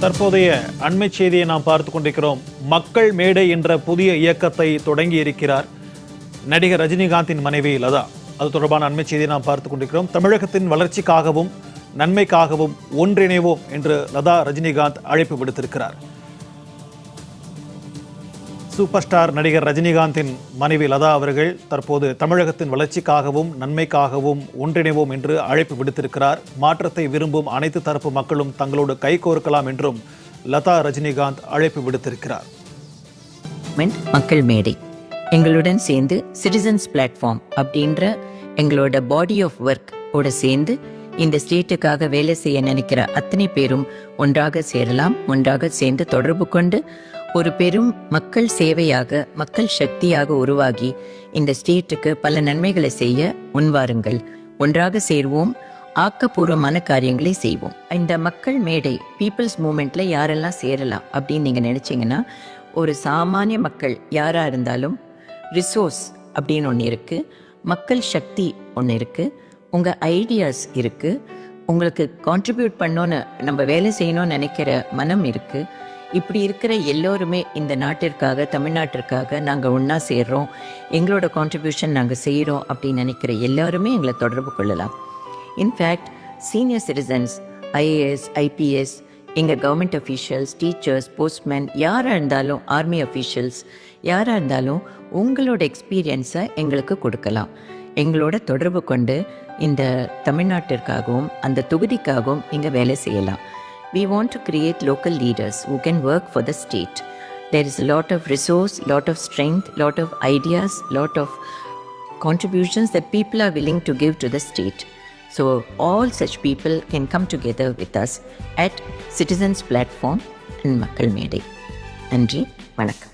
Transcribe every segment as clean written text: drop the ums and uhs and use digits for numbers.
தற்போதைய அண்மை செய்தியை நாம் பார்த்து கொண்டிருக்கிறோம். மக்கள் மேடை என்ற புதிய இயக்கத்தை தொடங்கி இருக்கிறார் நடிகர் ரஜினிகாந்தின் மனைவி லதா. அது தொடர்பான அண்மை செய்தியை நாம் பார்த்து கொண்டிருக்கிறோம். தமிழகத்தின் வளர்ச்சிக்காகவும் நன்மைக்காகவும் ஒன்றிணைவோம் என்று லதா ரஜினிகாந்த் அழைப்பு விடுத்திருக்கிறார். சூப்பர் ஸ்டார் நடிகர் ரஜினிகாந்தின் மனைவி லதா அவர்கள் தற்போது தமிழகத்தின் வளர்ச்சிக்காகவும் நன்மைக்காகவும் ஒன்றிணைவோம் என்று அழைப்பு விடுத்திருக்கிறார். மாற்றத்தை விரும்பும் அனைத்து தரப்பு மக்களும் தங்களோடு கைகோர்க்கலாம் என்றும் லதா ரஜினிகாந்த் அழைப்பு விடுத்திருக்கிறார். மக்கள் மேடை எங்களுடன் சேர்ந்து சிட்டிசன்ஸ் பிளாட்ஃபார்ம் அப்படின்ற எங்களோட பாடி ஆஃப் ஒர்க் ஓட சேர்ந்து இந்த ஸ்டேட்டுக்காக வேலை செய்ய நினைக்கிற அத்தனை பேரும் ஒன்றாக சேரலாம். ஒன்றாக சேர்ந்து தொடர்பு கொண்டு ஒரு பெரும் மக்கள் சேவையாக, மக்கள் சக்தியாக உருவாகி இந்த ஸ்டேட்டுக்கு பல நன்மைகளை செய்ய முன்வாருங்கள். ஒன்றாக சேர்வோம், ஆக்கப்பூர்வமான காரியங்களை செய்வோம். இந்த மக்கள் மேடை பீப்புள்ஸ் மூமெண்ட்ல யாரெல்லாம் சேரலாம் அப்படின்னு நீங்க நினைச்சீங்கன்னா, ஒரு சாமானிய மக்கள் யாரா இருந்தாலும் ரிசோர்ஸ் அப்படின்னு ஒன்று இருக்கு, மக்கள் சக்தி ஒன்று இருக்கு, உங்க ஐடியாஸ் இருக்கு, உங்களுக்கு கான்ட்ரிபியூட் பண்ணோன்னு நம்ம வேலை செய்யணும்னு நினைக்கிற மனம் இருக்கு. இப்படி இருக்கிற எல்லோருமே இந்த நாட்டிற்காக, தமிழ்நாட்டிற்காக நாங்கள் ஒன்றா சேர்றோம், எங்களோட கான்ட்ரிபியூஷன் நாங்கள் செய்கிறோம் அப்படின்னு நினைக்கிற எல்லாருமே எங்களை தொடர்பு கொள்ளலாம். In fact senior citizens, IAS, IPS, எங்கள் கவர்மெண்ட் அஃபீஷியல்ஸ், டீச்சர்ஸ், போஸ்ட்மேன், யாராக இருந்தாலும், ஆர்மி அஃபீஷியல்ஸ் யாராக இருந்தாலும் உங்களோட எக்ஸ்பீரியன்ஸை எங்களுக்கு கொடுக்கலாம். எங்களோட தொடர்பு கொண்டு இந்த தமிழ்நாட்டிற்காகவும் அந்த தொகுதிக்காகவும் இங்கே வேலை செய்யலாம். We want to create local leaders who can work for the state. There is a lot of resource, lot of strength, lot of ideas, lot of contributions that people are willing to give to the state. So all such people can come together with us at Citizens Platform and Makkal Medai. Nandri, vanakkam.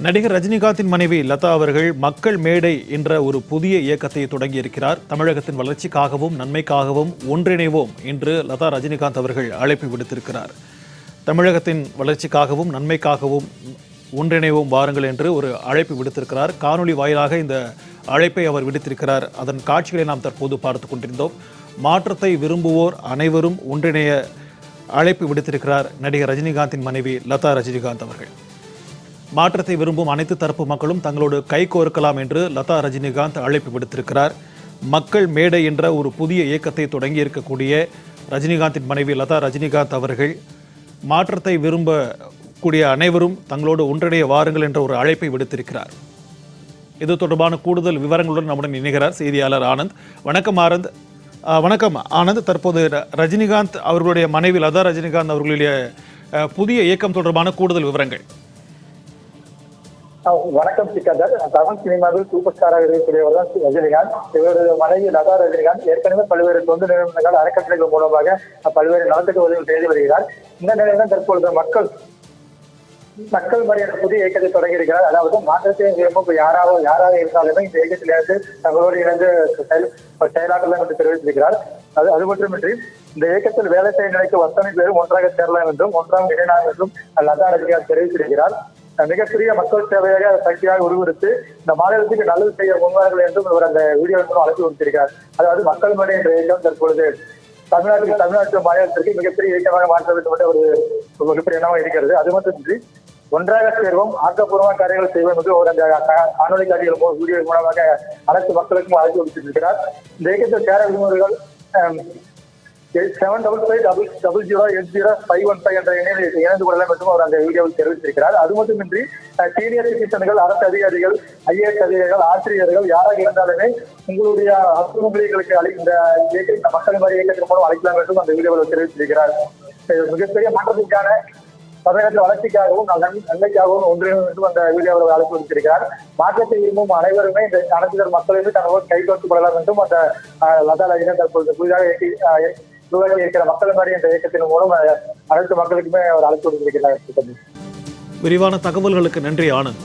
நடிகர் ரஜினிகாந்தின் மனைவி லதா அவர்கள் மக்கள் மேடை என்ற ஒரு புதிய இயக்கத்தை தொடங்கி இருக்கிறார். தமிழகத்தின் வளர்ச்சிக்காகவும் நன்மைக்காகவும் ஒன்றிணைவோம் என்று லதா ரஜினிகாந்த் அவர்கள் அழைப்பு விடுத்திருக்கிறார். தமிழகத்தின் வளர்ச்சிக்காகவும் நன்மைக்காகவும் ஒன்றிணைவோம் வாருங்கள் என்று ஒரு அழைப்பு விடுத்திருக்கிறார். காணொலி வாயிலாக இந்த அழைப்பை அவர் விடுத்திருக்கிறார். அதன் காட்சிகளை நாம் தற்போது பார்த்து கொண்டிருந்தோம். மாற்றத்தை விரும்புவோர் அனைவரும் ஒன்றிணைய அழைப்பு விடுத்திருக்கிறார் நடிகர் ரஜினிகாந்தின் மனைவி லதா ரஜினிகாந்த் அவர்கள். மாற்றத்தை விரும்பும் அனைத்து தரப்பு மக்களும் தங்களோடு கைகோர்க்கலாம் என்று லதா ரஜினிகாந்த் அழைப்பு விடுத்திருக்கிறார். மக்கள் மேடை என்ற ஒரு புதிய இயக்கத்தை தொடங்கி இருக்கக்கூடிய ரஜினிகாந்தின் மனைவி லதா ரஜினிகாந்த் அவர்கள் மாற்றத்தை விரும்பக்கூடிய அனைவரும் தங்களோடு ஒன்றிணைய வாருங்கள் என்ற ஒரு அழைப்பை விடுத்திருக்கிறார். இது தொடர்பான கூடுதல் விவரங்களுடன் நம்முடன் இணைகிறார் செய்தியாளர் ஆனந்த். வணக்கம் ஆனந்த். வணக்கம் ஆனந்த். தற்போது ரஜினிகாந்த் அவர்களுடைய மனைவி லதா ரஜினிகாந்த் அவர்களுடைய புதிய இயக்கம் தொடர்பான கூடுதல் விவரங்கள். வணக்கம் சிக்கந்தர். தமிழ் சினிமாவில் சூப்பர் ஸ்டாராக இருக்கக்கூடியவர் தான் ரஜினிகாந்த். இவரது மனைவி லதா ரஜினிகாந்த் ஏற்கனவே பல்வேறு தொண்டு நிறுவனங்கள், அறக்கட்டளைகள் மூலமாக பல்வேறு நலத்திட்ட உதவிகள் செய்து வருகிறார். இந்த நிலையில் தான் தற்பொழுது மக்கள் மரியாதை புதிய இயக்கத்தை தொடங்கி இருக்கிறார். அதாவது மாற்றத்தை விரும்பும் யாராக இருந்தாலுமே இந்த இயக்கத்திலிருந்து தங்களோடு இணைந்து செயலாற்றலாம் என்று தெரிவித்திருக்கிறார். அது மட்டுமின்றி இந்த இயக்கத்தில் வேலை செய்ய நினைக்கும் அத்தனை பேரும் ஒன்றாக சேரலாம் என்றும் ஒன்றாக இணையலாம் என்றும் லதா ரஜினிகாந்த் தெரிவித்திருக்கிறார். மிகப்பெரிய மக்கள் சேவையாக சக்தியாக உருவெடுத்து இந்த மாநிலத்துக்கு நல்லது செய்ய முன்வார்கள் என்றும் இவர் அந்த வீடியோ மூலம் அழைப்பு கொடுத்திருக்கிறார். அதாவது மக்கள் மேடை என்ற இயக்கம் தற்பொழுது தமிழ்நாட்டு மாநிலத்திற்கு மிகப்பெரிய இயக்கமாக மாற்ற வேண்டும் என்ற ஒரு மிகப்பெரிய எண்ணமாக இருக்கிறது. அது மட்டுமின்றி ஒன்றாக சேர்வோம், ஆக்கப்பூர்வமான காரியங்கள் செய்வோம் என்று ஒரு அந்த காணொலி காட்சிகள் வீடியோ மூலமாக அனைத்து மக்களுக்கும் அழைப்பு கொடுத்திருக்கிறார். இந்த இயக்கத்தில் சேர விரும்புவர்கள் 7550080515 என்ற இணையில் இணைந்து கொள்ளலாம் என்றும் அவர் அந்த வீடியோவில் தெரிவித்திருக்கிறார். அது மட்டுமின்றி சீனியர் சிட்டிசன்கள், அரசு அதிகாரிகள், ஐஏஎஸ் அதிகாரிகள், ஆசிரியர்கள் யாராக இருந்தாலுமே உங்களுடைய அனுபவங்களுக்கு இந்த மக்கள் மாதிரி இயக்கத்தின் மூலம் அழைக்கலாம் என்றும் அந்த வீடியோவில் தெரிவித்திருக்கிறார். மிகப்பெரிய மாற்றத்திற்கான தமிழகத்தின் வளர்ச்சிக்காகவும் நன்மைக்காகவும் ஒன்றிணையும் என்றும் அந்த வீடியோவில் அழைப்பு விடுத்திருக்கிறார். மாற்றத்தை விரும்பும் அனைவருமே இந்த அனைத்து மக்களுமே தங்களோடு கைகோர்த்துக் கொள்ளலாம் என்றும் அந்த லதா ரஜினிகாந்த் தற்பொழுது புதிதாக இருக்கிற மக்கள் மாதிரி என்ற இயக்கத்தின் மூலம் அனைத்து மக்களுக்குமே அவர் அழைப்பு விடுத்திருக்கிறார். விரிவான தகவல்களுக்கு நன்றி ஆனந்த்.